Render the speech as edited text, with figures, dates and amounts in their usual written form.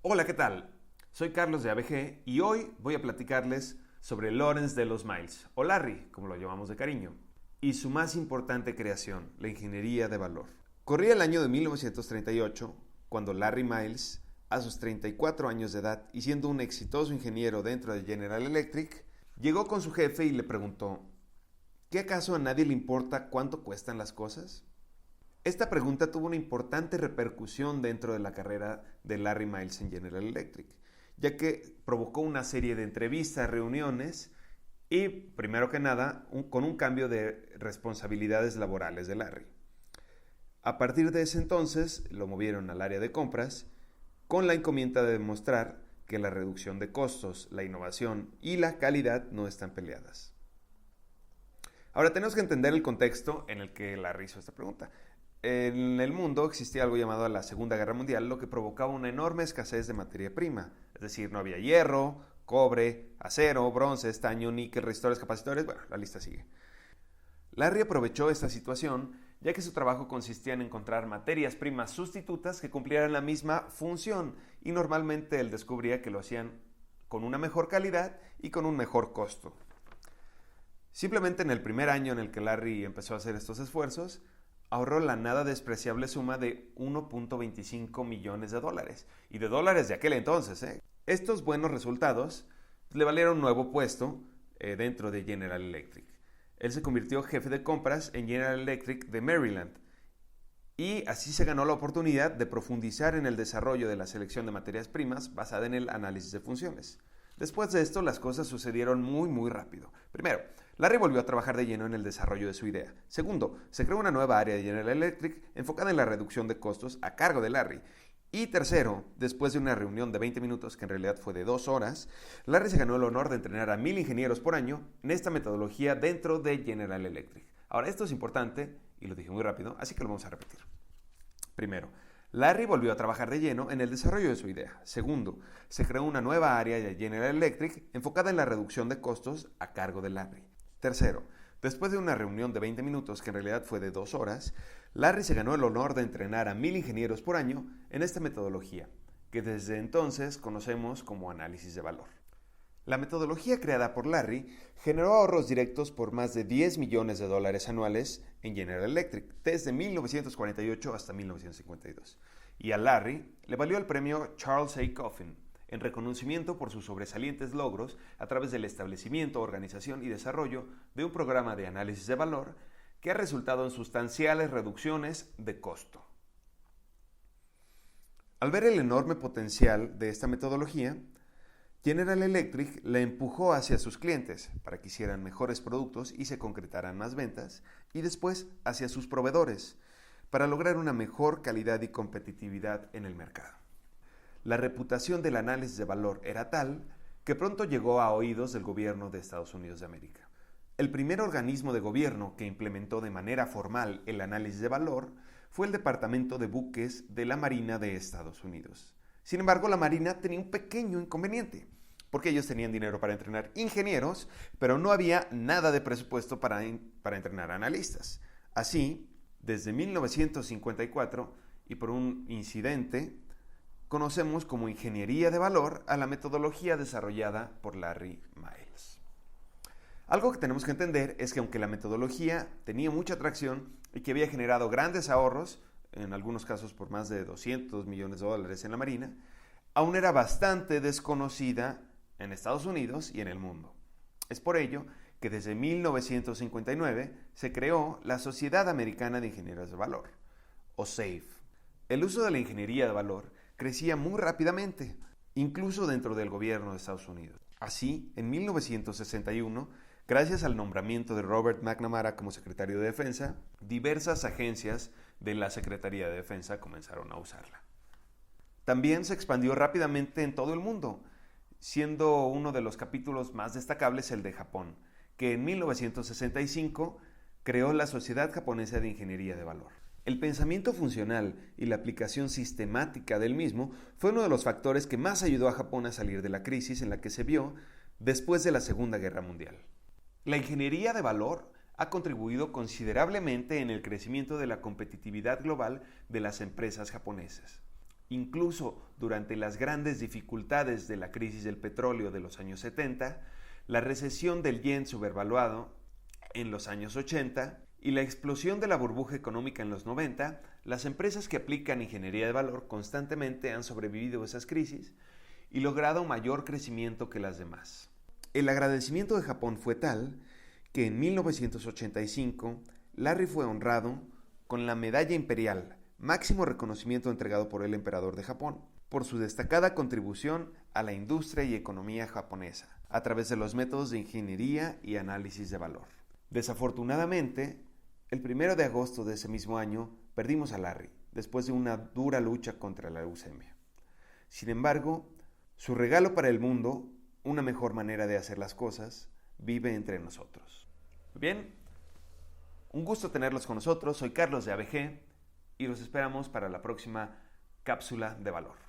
Hola, ¿qué tal? Soy Carlos de ABG y hoy voy a platicarles sobre Lawrence de los Miles, o Larry, como lo llamamos de cariño, y su más importante creación, la ingeniería de valor. Corría el año de 1938, cuando Larry Miles, a sus 34 años de edad y siendo un exitoso ingeniero dentro de General Electric, llegó con su jefe y le preguntó: ¿qué acaso a nadie le importa cuánto cuestan las cosas? Esta pregunta tuvo una importante repercusión dentro de la carrera de Larry Miles en General Electric, ya que provocó una serie de entrevistas, reuniones y, primero que nada, con un cambio de responsabilidades laborales de Larry. A partir de ese entonces lo movieron al área de compras con la encomienda de demostrar que la reducción de costos, la innovación y la calidad no están peleadas. Ahora tenemos que entender el contexto en el que Larry hizo esta pregunta. En el mundo existía algo llamado la Segunda Guerra Mundial, lo que provocaba una enorme escasez de materia prima. Es decir, no había hierro, cobre, acero, bronce, estaño, níquel, resistores, capacitores, bueno, la lista sigue. Larry aprovechó esta situación ya que su trabajo consistía en encontrar materias primas sustitutas que cumplieran la misma función y normalmente él descubría que lo hacían con una mejor calidad y con un mejor costo. Simplemente en el primer año en el que Larry empezó a hacer estos esfuerzos, ahorró la nada despreciable suma de 1.25 millones de dólares. Y de dólares de aquel entonces. Estos buenos resultados le valieron un nuevo puesto dentro de General Electric. Él se convirtió jefe de compras en General Electric de Maryland. Y así se ganó la oportunidad de profundizar en el desarrollo de la selección de materias primas basada en el análisis de funciones. Después de esto, las cosas sucedieron muy rápido. Primero, Larry volvió a trabajar de lleno en el desarrollo de su idea. Segundo, se creó una nueva área de General Electric enfocada en la reducción de costos a cargo de Larry. Y tercero, después de una reunión de 20 minutos, que en realidad fue de 2 horas, Larry se ganó el honor de entrenar a 1,000 ingenieros por año en esta metodología dentro de General Electric. Ahora, esto es importante, y lo dije muy rápido, así que lo vamos a repetir. Primero, Larry volvió a trabajar de lleno en el desarrollo de su idea. Segundo, se creó una nueva área de General Electric enfocada en la reducción de costos a cargo de Larry. Tercero, después de una reunión de 20 minutos, que en realidad fue de 2 horas, Larry se ganó el honor de entrenar a 1,000 ingenieros por año en esta metodología, que desde entonces conocemos como análisis de valor. La metodología creada por Larry generó ahorros directos por más de 10 millones de dólares anuales en General Electric, desde 1948 hasta 1952. Y a Larry le valió el premio Charles A. Coffin, en reconocimiento por sus sobresalientes logros a través del establecimiento, organización y desarrollo de un programa de análisis de valor que ha resultado en sustanciales reducciones de costo. Al ver el enorme potencial de esta metodología, General Electric la empujó hacia sus clientes para que hicieran mejores productos y se concretaran más ventas, y después hacia sus proveedores para lograr una mejor calidad y competitividad en el mercado. La reputación del análisis de valor era tal que pronto llegó a oídos del gobierno de Estados Unidos de América. El primer organismo de gobierno que implementó de manera formal el análisis de valor fue el Departamento de Buques de la Marina de Estados Unidos. Sin embargo, la Marina tenía un pequeño inconveniente, porque ellos tenían dinero para entrenar ingenieros, pero no había nada de presupuesto para entrenar analistas. Así, desde 1954, y por un incidente, conocemos como ingeniería de valor a la metodología desarrollada por Larry Miles. Algo que tenemos que entender es que aunque la metodología tenía mucha atracción y que había generado grandes ahorros, en algunos casos por más de 200 millones de dólares en la Marina, aún era bastante desconocida en Estados Unidos y en el mundo. Es por ello que desde 1959 se creó la Sociedad Americana de Ingenieros de Valor, o SAFE. El uso de la ingeniería de valor crecía muy rápidamente, incluso dentro del gobierno de Estados Unidos. Así, en 1961, gracias al nombramiento de Robert McNamara como secretario de Defensa, diversas agencias de la Secretaría de Defensa comenzaron a usarla. También se expandió rápidamente en todo el mundo, siendo uno de los capítulos más destacables el de Japón, que en 1965 creó la Sociedad Japonesa de Ingeniería de Valor. El pensamiento funcional y la aplicación sistemática del mismo fue uno de los factores que más ayudó a Japón a salir de la crisis en la que se vio después de la Segunda Guerra Mundial. La ingeniería de valor ha contribuido considerablemente en el crecimiento de la competitividad global de las empresas japonesas. Incluso durante las grandes dificultades de la crisis del petróleo de los años 70, la recesión del yen supervaluado en los años 80 y la explosión de la burbuja económica en los 90, las empresas que aplican ingeniería de valor constantemente han sobrevivido a esas crisis y logrado mayor crecimiento que las demás. El agradecimiento de Japón fue tal que en 1985 Larry fue honrado con la Medalla Imperial, máximo reconocimiento entregado por el emperador de Japón, por su destacada contribución a la industria y economía japonesa, a través de los métodos de ingeniería y análisis de valor. Desafortunadamente, el 1 de agosto de ese mismo año perdimos a Larry, después de una dura lucha contra la leucemia. Sin embargo, su regalo para el mundo, una mejor manera de hacer las cosas, vive entre nosotros. Bien, un gusto tenerlos con nosotros. Soy Carlos de ABG y los esperamos para la próxima cápsula de valor.